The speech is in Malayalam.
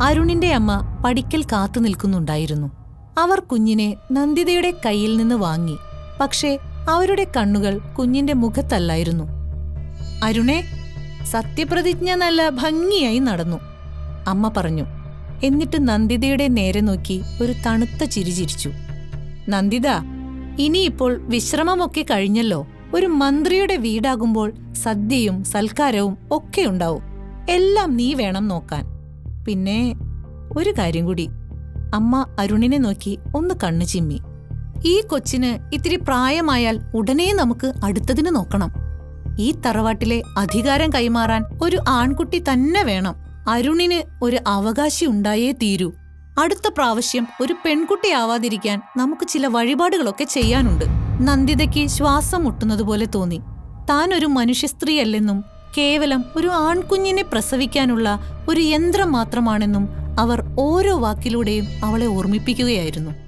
അരുണിന്റെ അമ്മ പടിക്കൽ കാത്തു നിൽക്കുന്നുണ്ടായിരുന്നു. അവർ കുഞ്ഞിനെ നന്ദിതയുടെ കയ്യിൽ നിന്ന് വാങ്ങി. പക്ഷേ അവരുടെ കണ്ണുകൾ കുഞ്ഞിന്റെ മുഖത്തല്ലായിരുന്നു. അരുണേ, സത്യപ്രതിജ്ഞ നല്ല ഭംഗിയായി നടന്നു, അമ്മ പറഞ്ഞു. എന്നിട്ട് നന്ദിതയുടെ നേരെ നോക്കി ഒരു തണുത്ത ചിരി ചിരിച്ചു. നന്ദിത, ഇനിയിപ്പോൾ വിശ്രമമൊക്കെ കഴിഞ്ഞല്ലോ. ഒരു മന്ത്രിയുടെ വീടാകുമ്പോൾ സദ്യയും സൽക്കാരവും ഒക്കെ ഉണ്ടാവും. എല്ലാം നീ വേണം നോക്കാൻ. പിന്നെ ഒരു കാര്യം കൂടി. അമ്മ അരുണിനെ നോക്കി ഒന്ന് കണ്ണു ചിമ്മി. ഈ കൊച്ചിന് ഇത്തിരി പ്രായമായാൽ ഉടനെ നമുക്ക് അടുത്തതിന് നോക്കണം. ഈ തറവാട്ടിലെ അധികാരം കൈമാറാൻ ഒരു ആൺകുട്ടി തന്നെ വേണം. അരുണിന് ഒരു അവകാശി ഉണ്ടായേ തീരൂ. അടുത്ത പ്രാവശ്യം ഒരു പെൺകുട്ടിയാവാതിരിക്കാൻ നമുക്ക് ചില വഴിപാടുകളൊക്കെ ചെയ്യാനുണ്ട്. നന്ദിതയ്ക്ക് ശ്വാസം മുട്ടുന്നതുപോലെ തോന്നി. താൻ ഒരു മനുഷ്യസ്ത്രീയല്ലെന്നും കേവലം ഒരു ആൺകുഞ്ഞിനെ പ്രസവിക്കാനുള്ള ഒരു യന്ത്രം മാത്രമാണെന്നും അവർ ഓരോ വാക്കിലൂടെയും അവളെ ഓർമ്മിപ്പിക്കുകയായിരുന്നു.